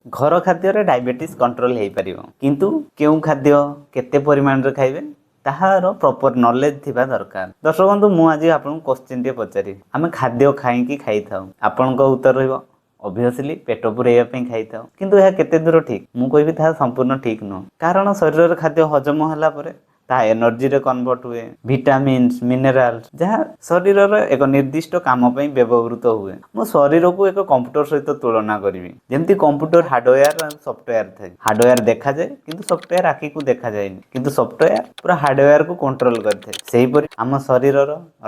घर खाद्य diabetes control हो पार किंतु केउ खाद्य केते परिमाण रे खाइबे ताहार प्रॉपर नॉलेज थिबा दरकार। दर्शक बंधु मु आज आपन क्वेश्चन टे पचारि आमे खाद्य खाई कि खाई थाउ आपन को उत्तर रहइबो ऑब्वियसली पेट पुरैया पे खाई थाउ किंतु यह केते दूर ठीक मु कहबी था संपूर्ण ठीक न कारण शरीर रे खाद्य हजम होला परे ता एनर्जी रे कन्वर्ट हुए विटामिन्स मिनरल्स जहाँ शरीर रे एक निर्दिष्ट काम पई व्यवहृत हुए। मो शरीर को एक कंप्यूटर सहित तुलना करी जेमती कंप्यूटर हार्डवेयर और सॉफ्टवेयर थाए हार्डवेयर देखा जाए किंतु सॉफ्टवेयर आखि को देखा जाए किंतु सॉफ्टवेयर पूरा हार्डवेयर को कंट्रोल करथे। सेही परि आम शरीर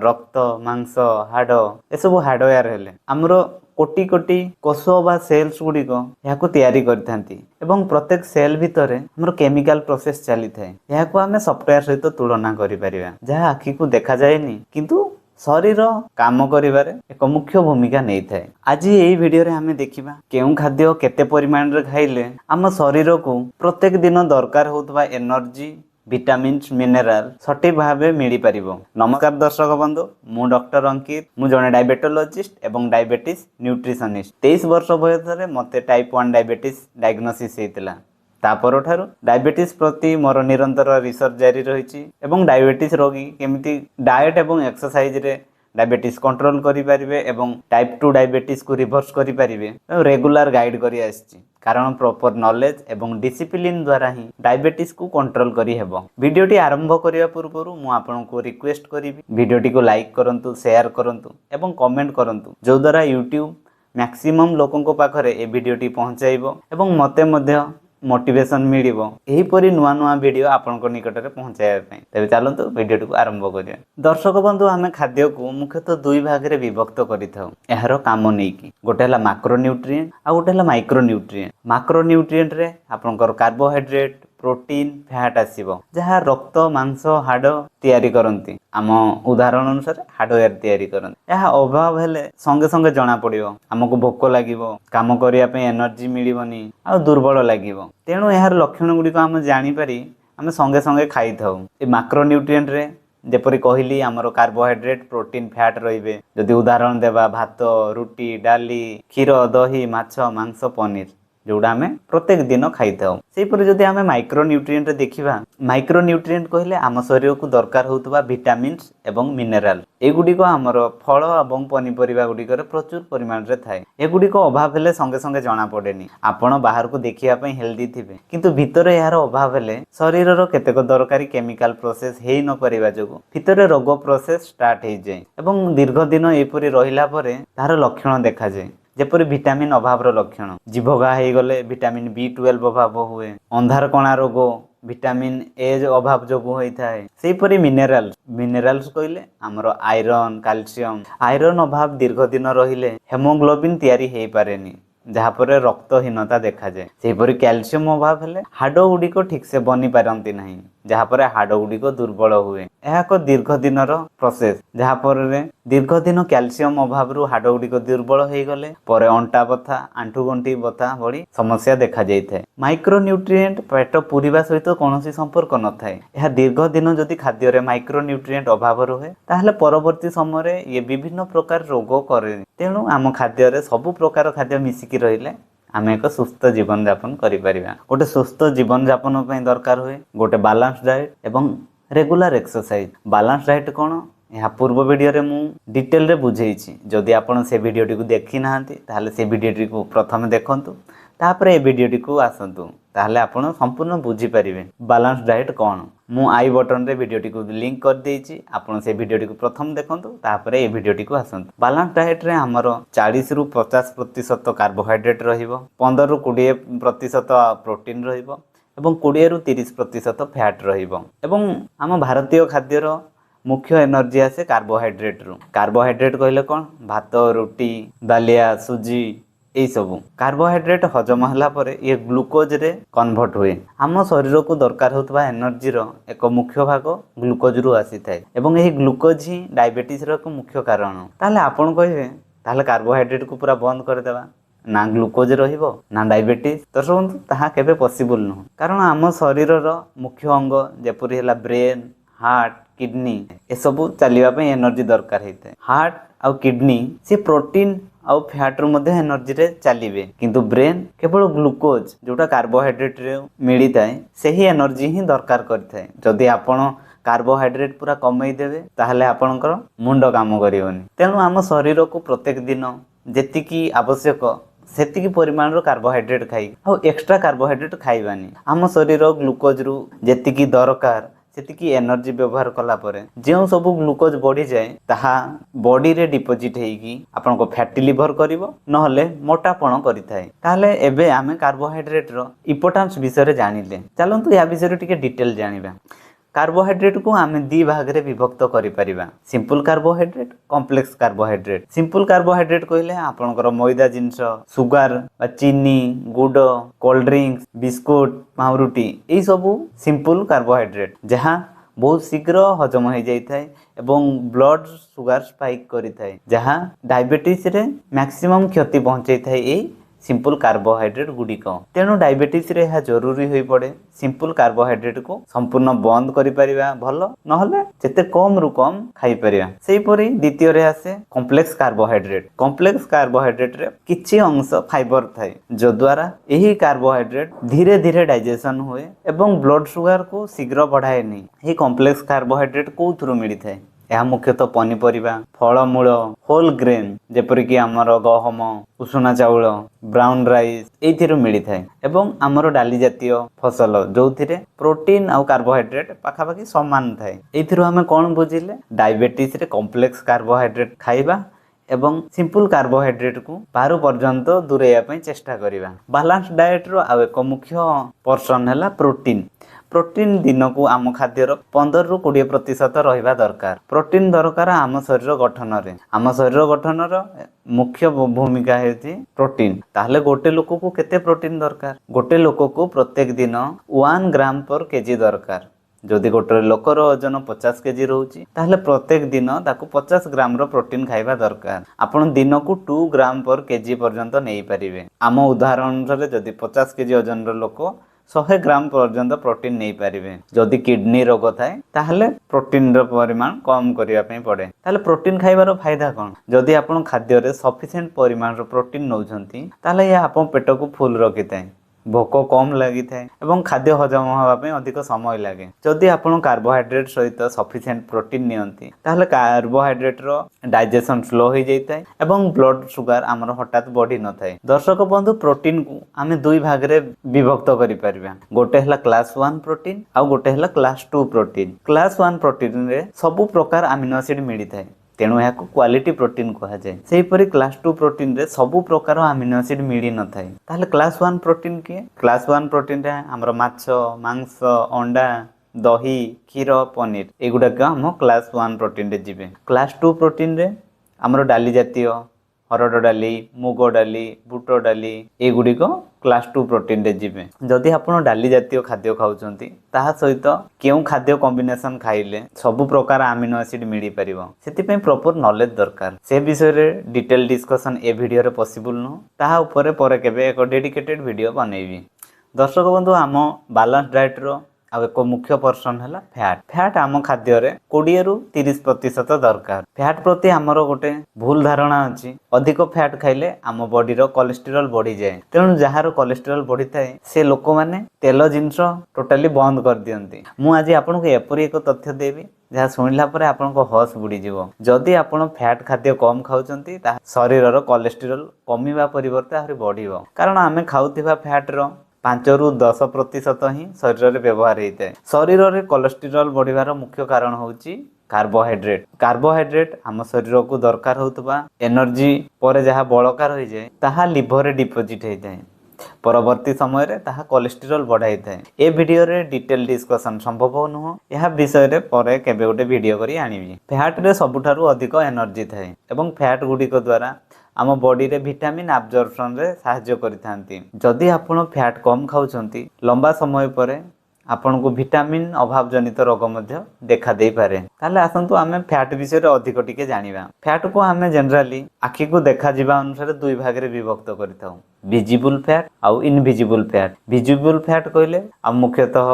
रक्त मांस हाड़ ए सब हार्डवेयर हेले हमरो कोटी कोटी कोष बा सेल्स गुड़ी को तैयारी करथांती एवं प्रत्येक सेल भितर हमरो केमिकल प्रोसेस चली थाए याको आमे सॉफ्टवेयर सहित तुलना करि परिबा जहाँ आखि को देखा जाएनी किंतु शरीर काम करिबारे एक मुख्य भूमिका नहीं थाए। आज यही वीडियो रे हमें देखिबा केउ खाद्य केते परिमाण रे खाइले आम शरीर को प्रत्येक दिन दरकार होतबा एनर्जी विटामिन्स मिनरल सटीक भावे मिली परिबो। नमस्कार दर्शक बंधु मु डॉक्टर अंकित मु जने डायबिटोलॉजिस्ट एवं डायबिटीज न्यूट्रिशनिस्ट 23 वर्ष बयस रे मते टाइप 1 डायबिटीज डायग्नोसिस हेतिला तापर ठारू डायबिटीज प्रति मोर निरंतर रिसर्च जारी रही एवं डायबिटीज रोगी केमिति डाएट एवं एक्सरसाइज रे डायबिटीज कंट्रोल करि परिबे एवं टाइप 2 डायबिटीज को रिवर्स करि परिबे रेगुलर गाइड करि आछि कारण प्रॉपर नॉलेज एवं डिसिप्लिन द्वारा ही डायबिटीज को कंट्रोल करि हेबो। वीडियोटी आरंभ करिया पूर्व मु आपनको रिक्वेस्ट करिवि वीडियोटी को लाइक करंतु शेयर करंतु एवं कमेंट करंतु जो द्वारा यूट्यूब मैक्सिमम लोकन को पाखरे ए वीडियोटी पहुंचाइबो एवं मते मध्य मोटिवेशन मिलिबो एही परि नुआ नुआ वीडियो आपनको निकट रे पहुंचाया पई। तबे चलंतु वीडियोटी को आरंभ करिया। दर्शक बंधु आमे खाद्य को मुख्यतः दुई भाग रे विभक्त करिथाउ एहारो काम नेकी गोटे हला मैक्रो न्यूट्रिएंट आ गोटे हला माइक्रो न्यूट्रिएंट। मैक्रो न्यूट्रिएंट रे आपनकर कार्बोहाइड्रेट प्रोटीन फैट आसीबो जहाँ रक्त मांस हाड़ तैयारी करंती आम उदाहरण अनुसार हार्डवेयर तैयारी करंती यह अभाव हेले संगे संगे जना पड़िबो हमको भोक लागिबो काम करिया पे एनर्जी मिलिबनी आ दुर्बल लागिबो तेणु यार लक्षण गुडी को हम जानि पारि हम संगे संगे खाई थाउ। ए मैक्रो न्यूट्रिएंट रे जेपरि कहली हमर कार्बोहाइड्रेट प्रोटीन फैट रहिबे जदि उदाहरण देबा भात रुटी डाली क्षीर दही माछ मांस पनीर जोड़ा आमे प्रत्येक दिन खाई थाउ। सेही परि जदि आमे माइक्रो न्यूट्रिएंट देखिबा माइक्रो न्यूट्रिएंट कहले आम शरीर को दरकार होतबा विटामिन्स एवं मिनरल एगुडी को हमर फल एवं पनीपरिबा गुडी करे प्रचुर परिमाण रे थाए एगुडी को अभाव हेले संगे संगे जाना पड़ेनी आपण बाहर को देखिया पई हेल्दी थिबे किंतु भितरे यार अभाव हेले शरीर रो केतेक दरकारी केमिकल प्रोसेस हेई न परिबा जोगु भितरे रोग प्रोसेस स्टार्ट हे जाय एवं दीर्घ दिन एपरि रहिला परे तार लक्षण देखा जाय जेपरि विटामिन अभाव रो लक्षण जीभगा हे गले विटामिन B12 अभाव हुए अंधार कणा रोग विटामिन ए जो अभाव जोगु होई थाए सेही परि मिनरल्स कहले हमरो आयरन कैल्शियम आयरन अभाव दीर्घ दिन रहिले हेमोग्लोबिन तैयारी हे पारेनी जहाँ पर रक्तहीनता देखा जाए। सेही परि कैल्शियम अभाव हेले हाड़ गुडी को ठीक से बनी पारंती नहीं जहाँ पर हाड़ गुडी को दुर्बल हुए यह एक दीर्घ दिन प्रोसेस जहाँ पर दीर्घ दिन कैल्शियम अभाव रु हाड़ गुडी को दुर्बल हो गले पर अंटा बथा आंठू गंठी बथा बड़ी समस्या देखा जाए। माइक्रो न्यूट्रिएंट पेट पूरीबा सहित कौनसी संपर्क न थाए यह दीर्घ दिन जदि खाद्य रे माइक्रो न्यूट्रिएंट अभाव रहे ताहले परवर्ती समय रे ये विभिन्न प्रकार रोग करे तेणु आम खाद्य रे सब प्रकार खाद्य मिसिकी रहिले आमे एक सुस्थ जीवन यापन करि परिबा। गोटे सुस्थ जीवन यापन पई दरकार हुए गोटे बैलेंस डाइट एवं रेगुलर एक्सरसाइज। बैलेंस डाइट कौन यहाँ पूर्व वीडियो रे मु डिटेल रे बुझेइछि जदि आपण से वीडियोटी को देखि नाहंती ताहले से वीडियोटी को प्रथम देखंतु तापरे ए वीडियोटी को आसंतु ताहले आपण संपूर्ण बुझी परिबे बैलेंस डाइट कौन। मु आई बटन रे वीडियोटी को लिंक कर देइछि आपण से वीडियोटी को प्रथम देखंतु तापरे ए वीडियोटी को आसंतु। बैलेंस डाइट रे हमर 40 रु 50% कार्बोहाइड्रेट रहिबो 15 रु 20% प्रोटीन रहिबो एवं 20 रु 30% फैट रहिबो एवं हम भारतीय खाद्यर मुख्य एनर्जी आसे कार्बोहाइड्रेट रु। कार्बोहाइड्रेट कहले कौन भात रुटी दालिया सुजी यही सब कार्बोहाइड्रेट हजम होला परे ये ग्लूकोज रे कन्वर्ट हुए आम शरीर को दरकार होतबा एनर्जी रो एक मुख्य भाग ग्लूकोज रु आसी थाए एवं यही ग्लूकोज ही डायबिटीज रो एक मुख्य कारण। ताहले आपण कहबे ताहले कार्बोहाइड्रेट को पूरा बंद कर देबा ना ग्लूकोज रहिबो ना डायबिटीज दर्शक ताहा केबे पॉसिबल न कारण आम शरीर रो मुख्य अंग जेपरि हला ब्रेन हार्ट किडनी ए सब चलिबा पे एनर्जी दरकार हेते हार्ट आ किडनी से प्रोटीन ଆଉ ଫ୍ୟାଟ୍ ରୁ ମଧ୍ୟ ଏନର୍ଜି ରେ ଚାଲିବେ, କିନ୍ତୁ ବ୍ରେନ୍ କେବଳ ଗ୍ଲୁକୋଜ ଯୋଉଟା କାର୍ବୋହାଇଡ୍ରେଟ ରେ ମିଳିଥାଏ ସେହି ଏନର୍ଜି ହିଁ ଦରକାର କରିଥାଏ। ଯଦି ଆପଣ କାର୍ବୋହାଇଡ୍ରେଟ ପୁରା କମେଇ ଦେବେ ତାହେଲେ ଆପଣଙ୍କର ମୁଣ୍ଡ କାମ କରିବନି। ତେଣୁ ଆମ ଶରୀରକୁ ପ୍ରତ୍ୟେକ ଦିନ ଯେତିକି ଆବଶ୍ୟକ ସେତିକି ପରିମାଣର କାର୍ବୋହାଇଡ୍ରେଟ ଖାଇ ଆଉ ଏକ୍ସଟ୍ରା କାର୍ବୋହାଇଡ୍ରେଟ ଖାଇବାନି। ଆମ ଶରୀର ଗ୍ଲୁକୋଜରୁ ଯେତିକି ଦରକାର ସେତିକି ଏନର୍ଜି ବ୍ୟବହାର କଲା ପରେ ଯେଉଁ ସବୁ ଗ୍ଲୁକୋଜ ବଢିଯାଏ ତାହା ବଡିରେ ଡିପୋଜିଟ୍ ହେଇକି ଆପଣଙ୍କ ଫ୍ୟାଟି ଲିଭର କରିବ, ନହେଲେ ମୋଟାପଣ କରିଥାଏ। ତାହେଲେ ଏବେ ଆମେ କାର୍ବୋହାଇଡ୍ରେଟର ଇମ୍ପୋର୍ଟାନ୍ସ ବିଷୟରେ ଜାଣିଲେ। ଚାଲନ୍ତୁ ଏହା ବିଷୟରେ ଟିକେ ଡିଟେଲ ଜାଣିବା। କାର୍ବୋହାଇଡ୍ରେଟକୁ ଆମେ ଦି ଭାଗରେ ବିଭକ୍ତ କରିପାରିବା, simple carbohydrate, complex carbohydrate. Simple carbohydrate କହିଲେ ଆପଣଙ୍କର ମଇଦା ଜିନିଷ, ସୁଗାର ବା ଚିନି, ଗୁଡ, କୋଲ୍ଡ ଡ୍ରିଙ୍କ୍ସ, ବିସ୍କୁଟ, ପାଉଁରୁଟି ଏଇ ସବୁ ସିମ୍ପଲ କାର୍ବୋହାଇଡ୍ରେଟ, ଯାହା ବହୁତ ଶୀଘ୍ର ହଜମ ହେଇଯାଇଥାଏ ଏବଂ ବ୍ଲଡ ସୁଗାର ସ୍ପାଇକ୍ କରିଥାଏ, ଯାହା ଡାଇବେଟିସରେ ମ୍ୟାକ୍ସିମମ୍ କ୍ଷତି ପହଞ୍ଚେଇଥାଏ ଏଇ ସିମ୍ପଲ କାର୍ବୋହାଇଡ୍ରେଟ ଗୁଡ଼ିକ। ତେଣୁ ଡାଇବେଟିସରେ ଏହା ଜରୁରୀ ହୋଇପଡ଼େ ସିମ୍ପଲ କାର୍ବୋହାଇଡ୍ରେଟକୁ ସମ୍ପୂର୍ଣ୍ଣ ବନ୍ଦ କରିପାରିବା ଭଲ, ନହେଲେ ଯେତେ କମରୁ କମ ଖାଇପାରିବା। ସେହିପରି ଦ୍ୱିତୀୟରେ ଆସେ କମ୍ପ୍ଲେକ୍ସ କାର୍ବୋହାଇଡ୍ରେଟ। କମ୍ପ୍ଲେକ୍ସ କାର୍ବୋହାଇଡ୍ରେଟରେ କିଛି ଅଂଶ ଫାଇବର ଥାଏ, ଯଦ୍ୱାରା ଏହି କାର୍ବୋହାଇଡ୍ରେଟ ଧୀରେ ଧୀରେ ଡାଇଜେସନ ହୁଏ ଏବଂ ବ୍ଲଡ ସୁଗାରକୁ ଶୀଘ୍ର ବଢ଼ାଏନି। ଏହି କମ୍ପ୍ଲେକ୍ସ କାର୍ବୋହାଇଡ୍ରେଟ କୋଉଥିରୁ ମିଳିଥାଏ? ଏହା ମୁଖ୍ୟତଃ ପନିପରିବା, ଫଳମୂଳ, ହୋଲ ଗ୍ରେନ୍ ଯେପରିକି ଆମର ଗହମ, ଉଷୁନା ଚାଉଳ, ବ୍ରାଉନ ରାଇସ୍ ଏଇଥିରୁ ମିଳିଥାଏ ଏବଂ ଆମର ଡାଲି ଜାତୀୟ ଫସଲ ଯୋଉଥିରେ ପ୍ରୋଟିନ ଆଉ କାର୍ବୋହାଇଡ୍ରେଟ ପାଖାପାଖି ସମାନ ଥାଏ। ଏଇଥିରୁ ଆମେ କଣ ବୁଝିଲେ? ଡାଇବେଟିସରେ କମ୍ପ୍ଲେକ୍ସ କାର୍ବୋହାଇଡ୍ରେଟ ଖାଇବା ଏବଂ ସିମ୍ପଲ କାର୍ବୋହାଇଡ୍ରେଟକୁ ପାରୁ ପର୍ଯ୍ୟନ୍ତ ଦୂରେଇବା ପାଇଁ ଚେଷ୍ଟା କରିବା। ବାଲାନ୍ସ ଡାଏଟର ଆଉ ଏକ ମୁଖ୍ୟ ପର୍ସନ ହେଲା ପ୍ରୋଟିନ। ପ୍ରୋଟିନ ଦିନକୁ ଆମ ଖାଦ୍ୟର 15ରୁ 20% ରହିବା ଦରକାର। ପ୍ରୋଟିନ ଦରକାର ଆମ ଶରୀର ଗଠନରେ। ଆମ ଶରୀର ଗଠନର ମୁଖ୍ୟ ଭୂମିକା ହେଉଛି ପ୍ରୋଟିନ। ତାହେଲେ ଗୋଟେ ଲୋକକୁ କେତେ ପ୍ରୋଟିନ ଦରକାର? ଗୋଟେ ଲୋକକୁ ପ୍ରତ୍ୟେକ ଦିନ 1 ଗ୍ରାମ पर केजी ଦରକାର। ଯଦି ଗୋଟେ ଲୋକର ଓଜନ 50 କେଜି ରହୁଛି ତାହେଲେ ପ୍ରତ୍ୟେକ ଦିନ ତାକୁ 50 ଗ୍ରାମର ପ୍ରୋଟିନ ଖାଇବା ଦରକାର। ଆପଣ ଦିନକୁ 2 ଗ୍ରାମ पर केजी ପର୍ଯ୍ୟନ୍ତ ନେଇପାରିବେ। ଆମ ଉଦାହରଣ ଅନୁସାରେ ଯଦି 50 କେଜି ଓଜନର ଲୋକ 100 ଗ୍ରାମ ପର୍ଯ୍ୟନ୍ତ ପ୍ରୋଟିନ ନେଇପାରିବେ। ଯଦି କିଡନୀ ରୋଗ ଥାଏ ତାହେଲେ ପ୍ରୋଟିନର ପରିମାଣ କମ କରିବା ପାଇଁ ପଡ଼େ। ତାହେଲେ ପ୍ରୋଟିନ ଖାଇବାର ଫାଇଦା କ'ଣ? ଯଦି ଆପଣ ଖାଦ୍ୟରେ ସଫିସିଏଣ୍ଟ ପରିମାଣର ପ୍ରୋଟିନ ନେଉଛନ୍ତି ତାହେଲେ ଏହା ଆପଣ ପେଟକୁ ଫୁଲ ରଖିଥାଏ, ଭୋକ କମ ଲାଗିଥାଏ ଏବଂ ଖାଦ୍ୟ ହଜମ ହେବା ପାଇଁ ଅଧିକ ସମୟ ଲାଗେ। ଯଦି ଆପଣ କାର୍ବୋହାଇଡ୍ରେଟ ସହିତ ସଫିସିଏଣ୍ଟ ପ୍ରୋଟିନ ନିଅନ୍ତି ତାହେଲେ କାର୍ବୋହାଇଡ୍ରେଟର ଡାଇଜେସନ ସ୍ଲୋ ହେଇଯାଇଥାଏ ଏବଂ ବ୍ଲଡ ସୁଗାର ଆମର ହଠାତ୍ ବଢି ନଥାଏ। ଦର୍ଶକ ବନ୍ଧୁ, ପ୍ରୋଟିନକୁ ଆମେ ଦୁଇ ଭାଗରେ ବିଭକ୍ତ କରିପାରିବା। ଗୋଟେ ହେଲା କ୍ଲାସ 1 ପ୍ରୋଟିନ ଆଉ ଗୋଟେ ହେଲା କ୍ଲାସ 2 ପ୍ରୋଟିନ। କ୍ଲାସ 1 ପ୍ରୋଟିନରେ ସବୁ ପ୍ରକାର ଆମିନୋ ଏସିଡ ମିଳିଥାଏ, ତେଣୁ ଏହାକୁ କ୍ୱାଲିଟି ପ୍ରୋଟିନ କୁହାଯାଏ। ସେହିପରି କ୍ଲାସ 2 ପ୍ରୋଟିନରେ ସବୁ ପ୍ରକାର ଆମିନୋ ଏସିଡ ମିଳିନଥାଏ। ତାହେଲେ କ୍ଲାସ 1 ପ୍ରୋଟିନ କିଏ? କ୍ଲାସ 1 ପ୍ରୋଟିନରେ ଆମର ମାଛ, ମାଂସ, ଅଣ୍ଡା, ଦହି, କ୍ଷୀର, ପନିର ଏଗୁଡ଼ାକ ଆମ କ୍ଲାସ 1 ପ୍ରୋଟିନରେ ଯିବେ। କ୍ଲାସ 2 ପ୍ରୋଟିନରେ ଆମର ଡାଲି ଜାତୀୟ, ହରଡ଼ ଡାଲି, ମୁଗ ଡାଲି, ବୁଟ ଡାଲି ଏଗୁଡ଼ିକ କ୍ଲାସ 2 ପ୍ରୋଟିନରେ ଯିବେ। ଯଦି ଆପଣ ଡାଲି ଜାତୀୟ ଖାଦ୍ୟ ଖାଉଛନ୍ତି ତାହା ସହିତ କେଉଁ ଖାଦ୍ୟ କମ୍ବିନେସନ ଖାଇଲେ ସବୁ ପ୍ରକାର ଆମିନୋ ଏସିଡ ମିଳିପାରିବ, ସେଥିପାଇଁ ପ୍ରପର ନଲେଜ ଦରକାର। ସେ ବିଷୟରେ ଡିଟେଲ ଡିସ୍କସନ ଏ ଭିଡ଼ିଓରେ ପସିବୁଲ ନୁହଁ, ତାହା ଉପରେ ପରେ କେବେ ଏକ ଡେଡିକେଟେଡ ଭିଡ଼ିଓ ବନେଇବି। ଦର୍ଶକ ବନ୍ଧୁ, ଆମ ବାଲାନ୍ସ ଡାଏଟର ଆଉ ଏକ ମୁଖ୍ୟ ପର୍ସନ ହେଲା ଫ୍ୟାଟ୍। ଫ୍ୟାଟ୍ ଆମ ଖାଦ୍ୟରେ 20ରୁ 30% ଦରକାର। ଫ୍ୟାଟ୍ ପ୍ରତି ଆମର ଗୋଟେ ଭୁଲ ଧାରଣା ଅଛି, ଅଧିକ ଫ୍ୟାଟ୍ ଖାଇଲେ ଆମ ବଡିର କୋଲେଷ୍ଟ୍ରଲ ବଢିଯାଏ। ତେଣୁ ଯାହାର କୋଲେଷ୍ଟ୍ରଲ ବଢିଥାଏ ସେ ଲୋକମାନେ ତେଲ ଜିନିଷ ଟୋଟାଲି ବନ୍ଦ କରିଦିଅନ୍ତି। ମୁଁ ଆଜି ଆପଣଙ୍କୁ ଏପରି ଏକ ତଥ୍ୟ ଦେବି ଯାହା ଶୁଣିଲା ପରେ ଆପଣଙ୍କ ହୋସ ବୁଡ଼ିଯିବ। ଯଦି ଆପଣ ଫ୍ୟାଟ୍ ଖାଦ୍ୟ କମ ଖାଉଛନ୍ତି ତାହା ଶରୀରର କୋଲେଷ୍ଟ୍ରଲ କମିବା ପରିବର୍ତ୍ତେ ଆହୁରି ବଢିବ। କାରଣ ଆମେ ଖାଉଥିବା ଫ୍ୟାଟ୍ର 5ରୁ 10% ହିଁ ଶରୀରରେ ବ୍ୟବହାର ହେଇଥାଏ। ଶରୀରରେ କୋଲେଷ୍ଟ୍ରଲ ବଢିବାର ମୁଖ୍ୟ କାରଣ ହେଉଛି କାର୍ବୋହାଇଡ୍ରେଟ। କାର୍ବୋହାଇଡ୍ରେଟ ଆମ ଶରୀରକୁ ଦରକାର ହେଉଥିବା ଏନର୍ଜି ପରେ ଯାହା ବଳକା ରହିଯାଏ ତାହା ଲିଭରରେ ଡିପୋଜିଟ୍ ହେଇଥାଏ। ପରବର୍ତ୍ତୀ ସମୟରେ ତାହା କୋଲେଷ୍ଟ୍ରଲ ବଢାଇଥାଏ। ଏ ଭିଡ଼ିଓରେ ଡିଟେଲ ଡିସ୍କସନ ସମ୍ଭବ ନୁହଁ, ଏହା ବିଷୟରେ ପରେ କେବେ ଗୋଟେ ଭିଡ଼ିଓ କରି ଆଣିବି। ଫ୍ୟାଟ୍ରେ ସବୁଠାରୁ ଅଧିକ ଏନର୍ଜି ଥାଏ ଏବଂ ଫ୍ୟାଟ୍ ଗୁଡ଼ିକ ଦ୍ୱାରା ଆମ ବଡିରେ ଭିଟାମିନ୍ ଆବଜର୍ପସନରେ ସାହାଯ୍ୟ କରିଥାନ୍ତି। ଯଦି ଆପଣ ଫ୍ୟାଟ୍ କମ ଖାଉଛନ୍ତି ଲମ୍ବା ସମୟ ପରେ ଆପଣଙ୍କୁ ଭିଟାମିନ୍ ଅଭାବ ଜନିତ ରୋଗ ମଧ୍ୟ ଦେଖା ଦେଇପାରେ। ତାହେଲେ ଆସନ୍ତୁ ଆମେ ଫ୍ୟାଟ୍ ବିଷୟରେ ଅଧିକ ଟିକେ ଜାଣିବା। ଫ୍ୟାଟ୍କୁ ଆମେ ଜେନେରାଲି ଆଖିକୁ ଦେଖାଯିବା ଅନୁସାରେ ଦୁଇ ଭାଗରେ ବିଭକ୍ତ କରିଥାଉ, ଭିଜିବୁଲ ଫ୍ୟାଟ୍ ଆଉ ଇନଭିଜିବୁଲ ଫ୍ୟାଟ୍। ଭିଜିବୁଲ ଫ୍ୟାଟ୍ କହିଲେ ଆଉ ମୁଖ୍ୟତଃ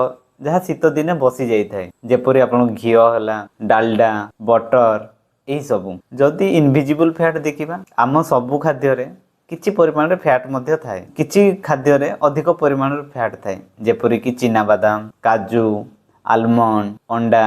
ଯାହା ଶୀତ ଦିନେ ବସି ଯାଇଥାଏ, ଯେପରି ଆପଣ ଘିଅ ହେଲା, ଡାଲଡା, ବଟର, ଏହି ସବୁ। ଯଦି ଇନଭିଜିବୁଲ ଫ୍ୟାଟ୍ ଦେଖିବା, ଆମ ସବୁ ଖାଦ୍ୟରେ କିଛି ପରିମାଣରେ ଫ୍ୟାଟ୍ ମଧ୍ୟ ଥାଏ, କିଛି ଖାଦ୍ୟରେ ଅଧିକ ପରିମାଣରେ ଫ୍ୟାଟ୍ ଥାଏ, ଯେପରିକି ଚିନାବାଦାମ, କାଜୁ, ଆଲମଣ୍ଡ, ଅଣ୍ଡା,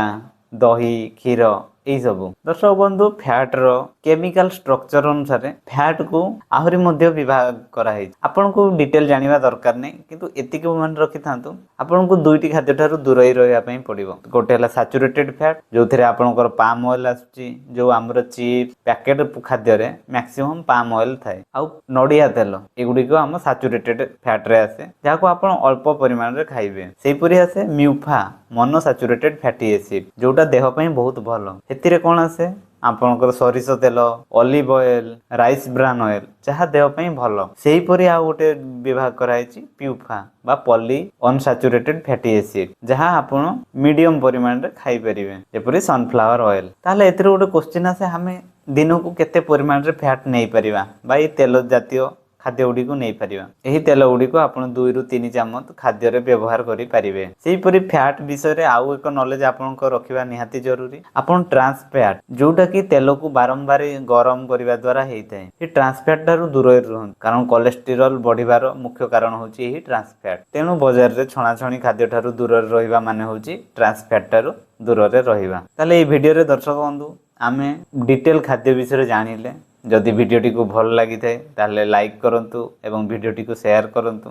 ଦହି, କ୍ଷୀର ଏହିସବୁ। ଦର୍ଶକ ବନ୍ଧୁ, ଫ୍ୟାଟ୍ର କେମିକାଲ ଷ୍ଟ୍ରକ୍ଚର ଅନୁସାରେ ଫ୍ୟାଟ୍କୁ ଆହୁରି ମଧ୍ୟ ବିଭାଗ କରାହେଇଛି। ଆପଣଙ୍କୁ ଡିଟେଲ ଜାଣିବା ଦରକାର ନାହିଁ, କିନ୍ତୁ ଏତିକି ମନେ ରଖିଥାନ୍ତୁ, ଆପଣଙ୍କୁ ଦୁଇଟି ଖାଦ୍ୟ ଠାରୁ ଦୂରେଇ ରହିବା ପାଇଁ ପଡ଼ିବ। ଗୋଟେ ହେଲା ସାଚୁରେଟେଡ୍ ଫ୍ୟାଟ୍, ଯେଉଁଥିରେ ଆପଣଙ୍କର ପାମ୍ ଅଏଲ୍ ଆସୁଛି, ଯେଉଁ ଆମର ଚିପ୍ସ ପ୍ୟାକେଟ ଖାଦ୍ୟରେ ମ୍ୟାକ୍ସିମମ୍ ପାମ୍ ଅଏଲ୍ ଥାଏ, ଆଉ ନଡ଼ିଆ ତେଲ, ଏଗୁଡ଼ିକ ଆମ ସାଚୁରେଟେଡ୍ ଫ୍ୟାଟ୍ରେ ଆସେ, ଯାହାକୁ ଆପଣ ଅଳ୍ପ ପରିମାଣରେ ଖାଇବେ। ସେହିପରି ଆସେ ମ୍ୟୁଫା, ମନୋସାଚୁରେଟେଡ୍ ଫ୍ୟାଟି ଏସିଡ୍, ଯେଉଁଟା ଦେହ ପାଇଁ ବହୁତ ଭଲ। ସେଥିରେ କ'ଣ ଆସେ? ଆପଣଙ୍କର ସୋରିଷ ତେଲ, olive oil, rice bran oil, ଯାହା ଦେହ ପାଇଁ ଭଲ। ସେହିପରି ଆଉ ଗୋଟେ ବିଭାଗ କରାଯାଇଛି ପ୍ୟୁଫା ବା ପଲି ଅନସାଚୁରେଟେଡ୍ ଫ୍ୟାଟି ଏସିଡ୍, ଯାହା ଆପଣ ମିଡିୟମ ପରିମାଣରେ ଖାଇପାରିବେ, ଯେପରି ସନଫ୍ଲାୱାର ଅଏଲ। ତାହେଲେ ଏଥିରେ ଗୋଟେ କ୍ୱେଶ୍ଚିନ୍ ଆସେ, ଆମେ ଦିନକୁ କେତେ ପରିମାଣରେ ଫ୍ୟାଟ୍ ନେଇପାରିବା ବା ଏଇ ତେଲ ଜାତୀୟ ଖାଦ୍ୟ ଗୁଡ଼ିକୁ ନେଇପାରିବା? ଏହି ତେଲ ଗୁଡ଼ିକୁ ଆପଣ 2 ରୁ 3 ଚାମଚ ଖାଦ୍ୟରେ ବ୍ୟବହାର କରିପାରିବେ। ସେହିପରି ଫ୍ୟାଟ୍ ବିଷୟରେ ଆଉ ଏକ ନଲେଜ ଆପଣଙ୍କ ରଖିବା ନିହାତି ଜରୁରୀ। ଆପଣ ଟ୍ରାନ୍ସ ଫ୍ୟାଟ୍, ଯେଉଁଟାକି ତେଲକୁ ବାରମ୍ବାର ଗରମ କରିବା ଦ୍ୱାରା ହେଇଥାଏ, ଏ ଟ୍ରାନ୍ସ ଫ୍ୟାଟ୍ ଠାରୁ ଦୂରରେ ରୁହନ୍ତୁ, କାରଣ କୋଲେଷ୍ଟ୍ରଲ ବଢ଼ିବାର ମୁଖ୍ୟ କାରଣ ହେଉଛି ଏହି ଟ୍ରାନ୍ସ ଫ୍ୟାଟ୍। ତେଣୁ ବଜାରରେ ଛଣାଛଣି ଖାଦ୍ୟ ଠାରୁ ଦୂରରେ ରହିବା ମାନେ ହେଉଛି ଟ୍ରାନ୍ସ ଫ୍ୟାଟ୍ ଠାରୁ ଦୂରରେ ରହିବା। ତାହେଲେ ଏହି ଭିଡ଼ିଓରେ ଦର୍ଶକ ବନ୍ଧୁ ଆମେ ଡିଟେଲ ଖାଦ୍ୟ ବିଷୟରେ ଜାଣିଲେ। ଯଦି ଭିଡ଼ିଓଟିକୁ ଭଲ ଲାଗିଥାଏ ତାହେଲେ ଲାଇକ୍ କରନ୍ତୁ ଏବଂ ଭିଡ଼ିଓଟିକୁ ସେୟାର କରନ୍ତୁ।